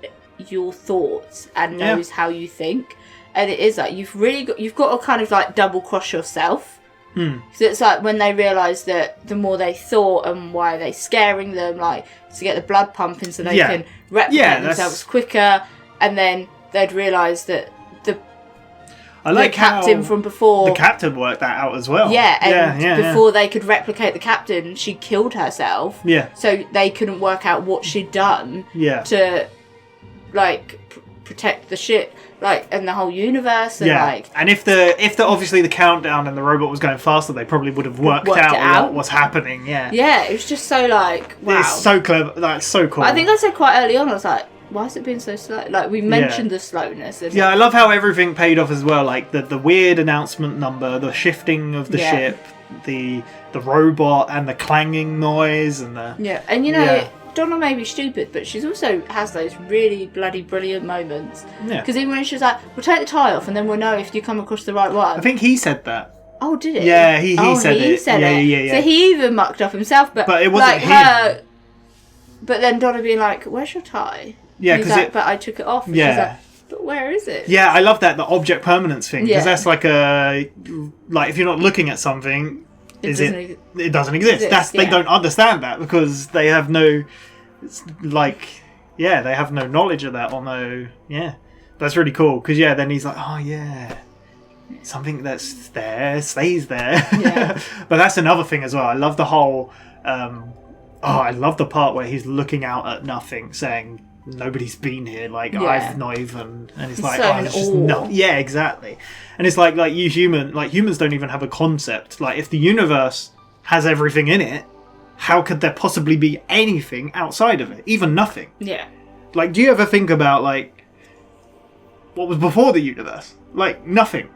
your thoughts and knows how you think. And it is like you've got to kind of like double cross yourself. So it's like when they realise that the more they thought and why are they scaring them, like to get the blood pumping so they can replicate themselves quicker, and then they'd realise that the captain from before, the captain worked that out as well. Before they could replicate the captain, she killed herself. So they couldn't work out what she'd done. To like protect the ship. Like, and the whole universe, and and if the obviously the countdown and the robot was going faster, they probably would have worked out what was happening. It was just so like, wow, it's so clever. That's so cool. I think I said quite early on, I was like, why is it being so slow? Like we mentioned the slowness. And I love how everything paid off as well. Like the weird announcement number, the shifting of the ship, the robot, and the clanging noise, and the and Donna may be stupid, but she's also has those really bloody brilliant moments. Because even when she's like, "We'll take the tie off, and then we'll know if you come across the right one." I think he said that. Oh, did he? Yeah, he said it. Yeah. So he even mucked up himself, but it wasn't like him. her. But then Donna being like, "Where's your tie?" Yeah, because but I took it off. And she's like, but where is it? Yeah, I love that, the object permanence thing, because that's like if you're not looking at something. It doesn't exist. They don't understand that because they have no, they have no knowledge of that or no. That's really cool because then he's like, oh something that's there stays there. But that's another thing as well. I love the whole. I love the part where he's looking out at nothing, saying nobody's been here. Like I've not even, and it's like, so it's just not. Yeah, exactly. And it's like humans don't even have a concept. Like if the universe has everything in it, how could there possibly be anything outside of it? Even nothing. Yeah. Like, do you ever think about like what was before the universe? Like nothing.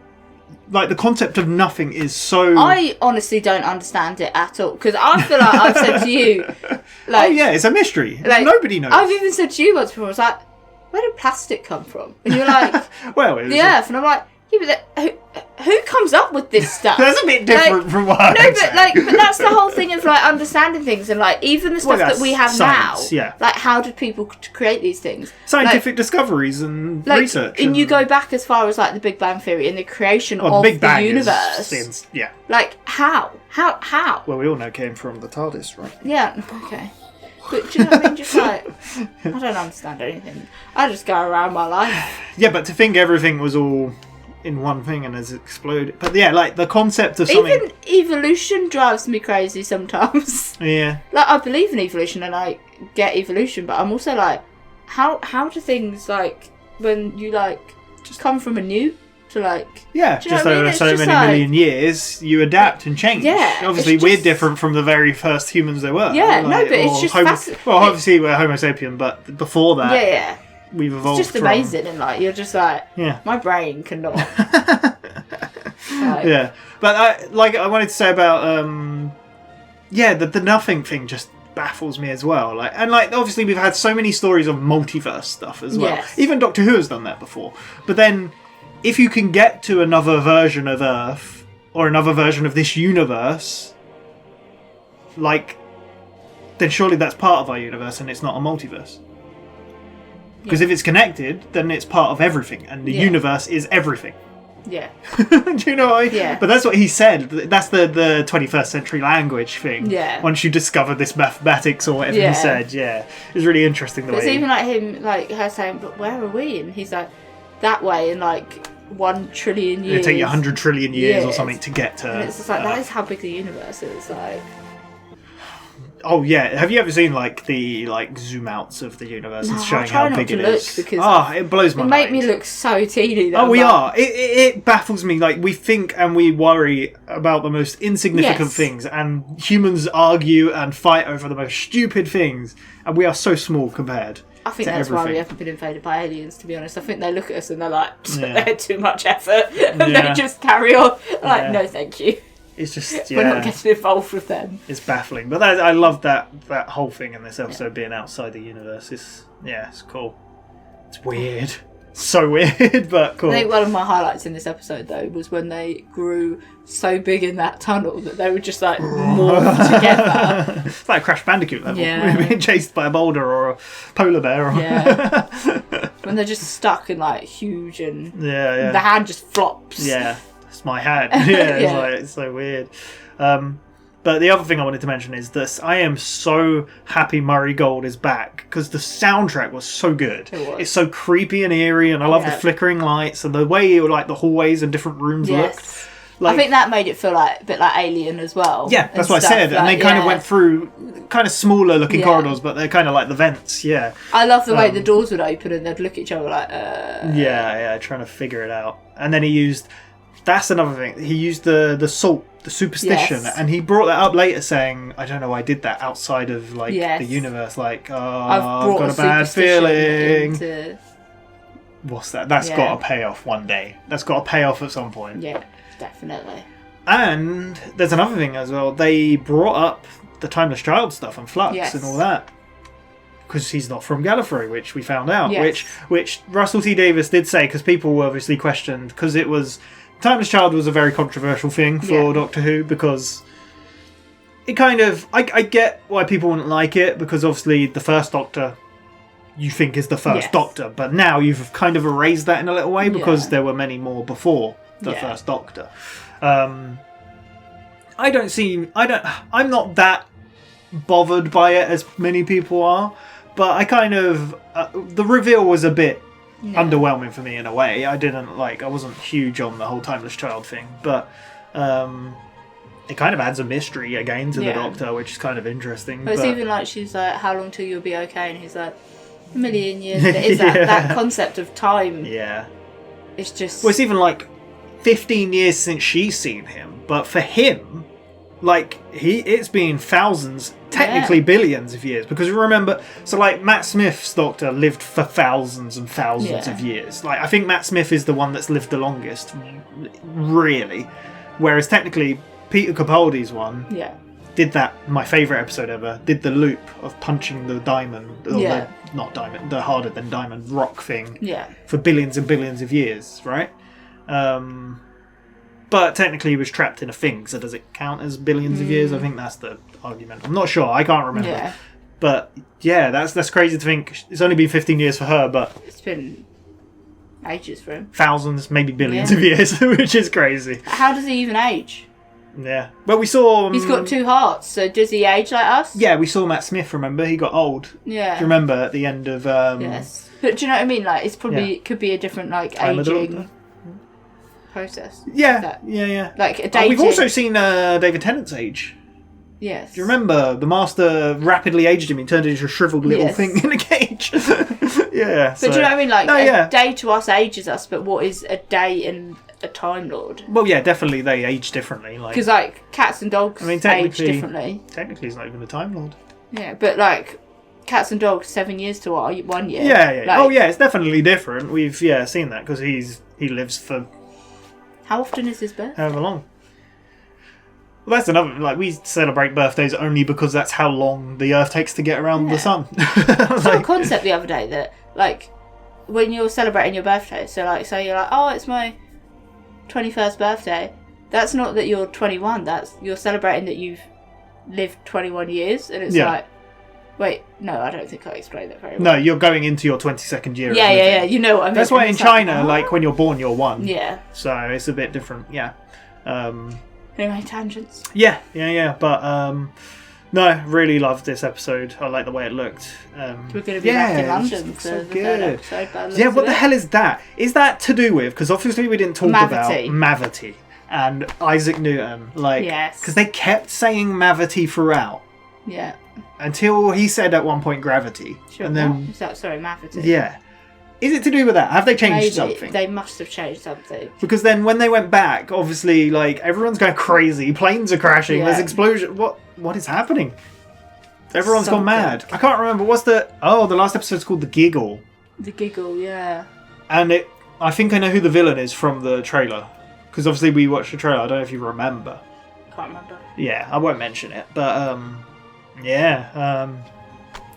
Like the concept of nothing is so. I honestly don't understand it at all because I feel like I've said to you, like, it's a mystery. Like, nobody knows. I've even said to you once before, I was like, where did plastic come from? And you're like, well, it was the Earth, and I'm like, Yeah, but who comes up with this stuff? That's a bit different from what I would say. but that's the whole thing of like understanding things and like even the stuff that we have science, now. Yeah. Like how did people create these things? Scientific discaries and research. And you go back as far as like the Big Bang Theory and the creation of Big Bang the universe. Yeah. Like how? Well, we all know came from the TARDIS, right? Yeah. Okay. But do you know what I mean? Just like I don't understand anything. I just go around my life. Yeah, but to think everything was all in one thing and has exploded. But yeah, like the concept of something. Even evolution drives me crazy sometimes. Yeah. Like I believe in evolution and I get evolution, but I'm also like, how do things like when you like just come from a newt to like just over so many million years, you adapt and change. Yeah, obviously we're different from the very first humans there were. Yeah, like, no, but it's just well, obviously we're Homo sapien, but before that, yeah. We've evolved. It's just amazing, and like you're just like, my brain cannot. Yeah, but I wanted to say about the nothing thing just baffles me as well. Like, and like obviously we've had so many stories of multiverse stuff as well. Yes. Even Doctor Who has done that before. But then, if you can get to another version of Earth or another version of this universe, like, then surely that's part of our universe and it's not a multiverse. Because if it's connected, then it's part of everything, and the universe is everything. Yeah. Do you know what I mean? Yeah. But that's what he said. That's the 21st century language thing. Yeah. Once you discover this mathematics or whatever he said, it was really interesting the way. It's even like him, like her saying, "But where are we?" And he's like, "That way in like 1 trillion years." It'll take you 100 trillion years or something to get to. And it's just like that is how big the universe is. Like. Oh yeah, have you ever seen like the zoom outs of the universe and showing how big it is? Because it blows my mind. Make me look so teeny. Though, we are. It baffles me. Like we think and we worry about the most insignificant things, and humans argue and fight over the most stupid things, and we are so small compared. I think that's everything. why we haven't been invaded by aliens. To be honest, I think they look at us and they're like, "They're too much effort," and they just carry on. Like, no, thank you. It's just we're not getting involved with them. It's baffling, but I love that whole thing in this episode being outside the universe. It's cool. It's weird, so weird, but cool. I think one of my highlights in this episode though was when they grew so big in that tunnel that they were just like morphed together. It's like a Crash Bandicoot level. Yeah. Being chased by a boulder or a polar bear. When they're just stuck and like huge and the hand just flops. Yeah. My hand. It's so weird. But the other thing I wanted to mention is this: I am so happy Murray Gold is back because the soundtrack was so good. It's so creepy and eerie, and I love the flickering lights and the way like the hallways and different rooms looked. Like, I think that made it feel like a bit like Alien as well. Yeah, that's what I said. And they kind of went through kind of smaller looking corridors, but they're kind of like the vents. Yeah. I love the way the doors would open and they'd look at each other like. Trying to figure it out, and then he used. That's another thing. He used the salt, the superstition, and he brought that up later, saying, "I don't know, I did that outside of like the universe. Like, I've got a bad feeling." What's that? That's got to pay off one day. That's got to pay off at some point. Yeah, definitely. And there's another thing as well. They brought up the Timeless Child stuff and Clutz and all that. Because he's not from Gallifrey, which we found out. Which Russell T Davies did say, because people were obviously questioned, because it was... Timeless Child was a very controversial thing for Doctor Who, because it kind of... I get why people wouldn't like it, because obviously the first Doctor you think is the first Doctor, but now you've kind of erased that in a little way, because there were many more before the first Doctor. I'm not that bothered by it as many people are, but I kind of... the reveal was a bit underwhelming for me in a way. I wasn't huge on the whole Timeless Child thing, but it kind of adds a mystery again to the Doctor, which is kind of interesting. But it's even like she's like, "How long till you'll be okay?" And he's like, "1 million years." But it is that concept of time. Yeah. It's just... Well, it's even like 15 years since she's seen him, but for him, like, it's been thousands, technically billions of years, because remember, so like Matt Smith's Doctor lived for thousands and thousands of years. Like, I think Matt Smith is the one that's lived the longest, really, whereas technically Peter Capaldi's one did that, my favourite episode ever, did the loop of punching the diamond, or the harder than diamond rock thing for billions and billions of years, right? But technically he was trapped in a thing, so does it count as billions of years? I think that's the argument. I'm not sure. I can't remember. Yeah. But yeah, that's crazy to think. It's only been 15 years for her, but It's been ages for him. thousands, maybe billions of years, which is crazy. How does he even age? Yeah. Well, we saw... He's got 2 hearts, so does he age like us? Yeah, we saw Matt Smith, remember? He got old. Yeah. Do you remember at the end of... Yes. But do you know what I mean? Like, it's probably... It could be a different, like, Time of the aging Doctor. process. Yeah, yeah. Like, a dating... We've also seen David Tennant's age. Yes. Do you remember? The Master rapidly aged him. He turned into a shriveled little thing in a cage. Yeah. But do you know what I mean? Like, No, a day to us ages us, but what is a day in a Time Lord? Well, yeah, definitely they age differently. Because, like, cats and dogs age differently. Technically, he's not even a Time Lord. Yeah, but, like, cats and dogs, 7 years to 1 year. Yeah. Like, Oh, yeah, it's definitely different. We've, seen that because he lives for... How often is his birthday? However long. Well, that's another... Like, we celebrate birthdays only because that's how long the Earth takes to get around the sun. I saw a concept the other day that, like, when you're celebrating your birthday, so, like, say you're like, oh, it's my 21st birthday. That's not that you're 21. You're celebrating that you've lived 21 years, and it's like, wait, no, I don't think I explained that very well. No, you're going into your 22nd year. Yeah. You know what I mean. That's why in China, like, when you're born, you're 1. Yeah. So it's a bit different, yeah. Anyway, tangents. Yeah. But, no, really loved this episode. I like the way it looked. We're going to be back in London for so the good. third episode. By the Yeah, looks what of the it. hell is that? Is that to do with, because obviously we didn't talk about Mavity and Isaac Newton. Like, yes. Because they kept saying Mavity throughout. Yeah. Until he said at one point gravity. Sure, and then, is that, sorry, Mavity. Yeah. Is it to do with that? Have they changed Maybe. something? They must have changed something. Because then when they went back, obviously, like, everyone's going crazy. Planes are crashing. Yeah. There's explosion. What is happening? Everyone's gone Something. mad. I can't remember. What's the... Oh, the last episode's called The Giggle. The Giggle, yeah. And I think I know who the villain is from the trailer. Because obviously we watched the trailer. I don't know if you remember. Can't remember. Yeah, I won't mention it. But,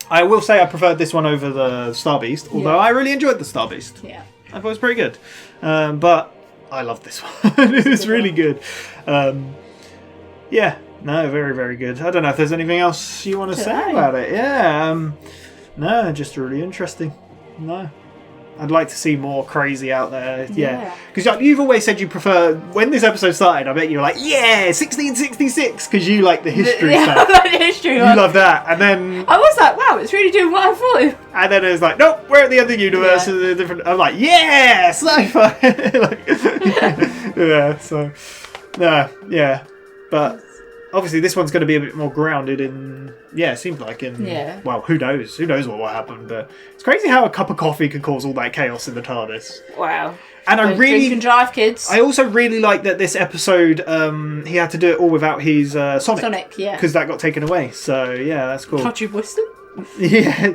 I will say I preferred this one over the Star Beast. Although I really enjoyed the Star Beast. Yeah. I thought it was pretty good. But I love this one. It's really good. Yeah. No, very, very good. I don't know if there's anything else you want to say about it. Yeah. No, just really interesting. No. I'd like to see more crazy out there. Yeah. Because you've always said you prefer... When this episode started, I bet you were like, yeah, 1666, because you like the history stuff. I like the history one. You love that. And then... I was like, wow, it's really doing what I thought. And then it was like, nope, we're at the other universe. Yeah. Different. I'm like, yeah, sci-fi. Yeah, so... No, yeah. But... Obviously, this one's going to be a bit more grounded in... Yeah, it seems like in... Yeah. Well, who knows? Who knows what will happen? But it's crazy how a cup of coffee could cause all that chaos in the TARDIS. Wow. And I really... Drink and drive, kids. I also really like that this episode, he had to do it all without his Sonic. Sonic, yeah. Because that got taken away. So, yeah, that's cool. Can't you whistle? Yeah.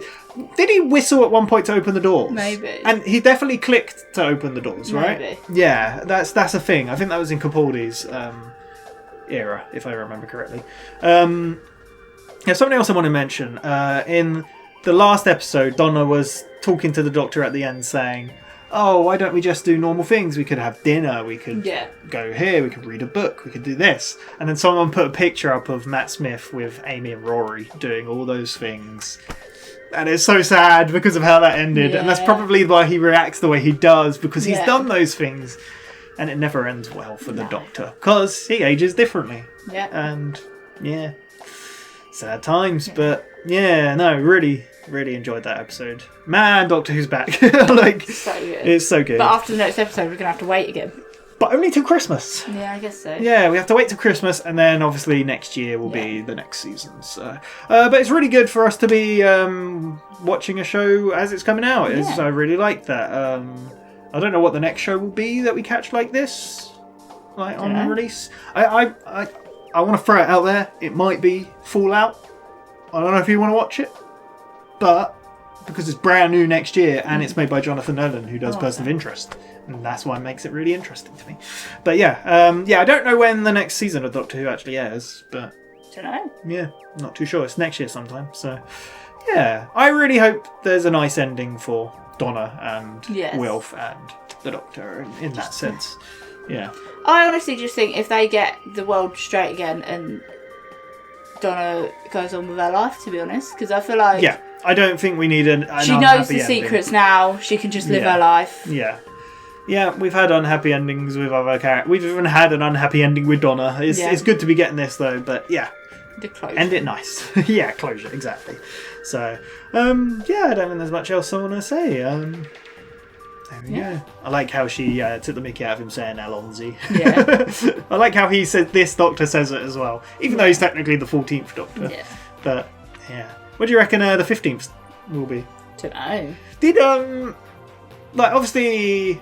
Did he whistle at one point to open the doors? Maybe. And he definitely clicked to open the doors, right? Maybe. Yeah, that's a thing. I think that was in Capaldi's... era, if I remember correctly. Yeah, something else I want to mention. In the last episode, Donna was talking to the Doctor at the end saying, oh, why don't we just do normal things? We could have dinner, we could go here, we could read a book, we could do this. And then someone put a picture up of Matt Smith with Amy and Rory doing all those things. And it's so sad because of how that ended. And that's probably why he reacts the way he does, because he's done those things. And it never ends well for the Doctor, because he ages differently. Yeah. And, yeah, sad times. Yeah. But, yeah, no, really, really enjoyed that episode. Man, Doctor Who's back. Like, so good. It's so good. But after the next episode, we're going to have to wait again. But only till Christmas. Yeah, I guess so. Yeah, we have to wait till Christmas, and then obviously next year will be the next season. So, but it's really good for us to be watching a show as it's coming out. I really like that. I don't know what the next show will be that we catch like this, like on release. I want to throw it out there. It might be Fallout. I don't know if you want to watch it, but because it's brand new next year and it's made by Jonathan Nolan, who does Person of Interest, and that's why it makes it really interesting to me. But yeah, I don't know when the next season of Doctor Who actually airs, but don't know. Yeah, not too sure. It's next year sometime. So yeah, I really hope there's a nice ending for Donna and Wilf and the Doctor in that sense. Yeah. I honestly just think if they get the world straight again and Donna goes on with her life, to be honest, because I feel like I don't think we need an she knows the secrets now. She can just live her life. Yeah, we've had unhappy endings with other characters. We've even had an unhappy ending with Donna. It's good to be getting this though, but the closure. End it nice. Closure, exactly. So, I don't think there's much else I want to say. There we go. I like how she took the mickey out of him saying Alonzi. Yeah. I like how he said this Doctor says it as well, even though he's technically the 14th Doctor. Yeah. But what do you reckon the 15th will be? Don't know. Did obviously,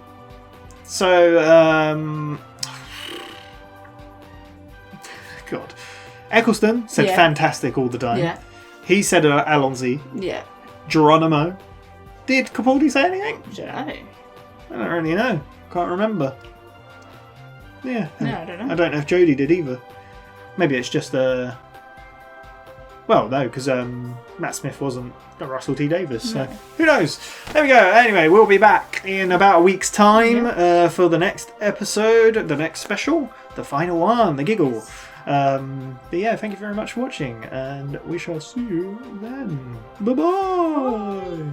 so God, Eccleston said fantastic all the time. Yeah. He said Alonzi. Yeah. Geronimo. Did Capaldi say anything? No. I don't really know. Can't remember. Yeah. No, I don't know. I don't know if Jodie did either. Maybe it's just well, no, because Matt Smith wasn't Russell T Davies, so who knows? There we go. Anyway, we'll be back in about a week's time for the next episode, the next special, the final one, the giggle. But yeah, thank you very much for watching, and we shall see you then. Bye-bye!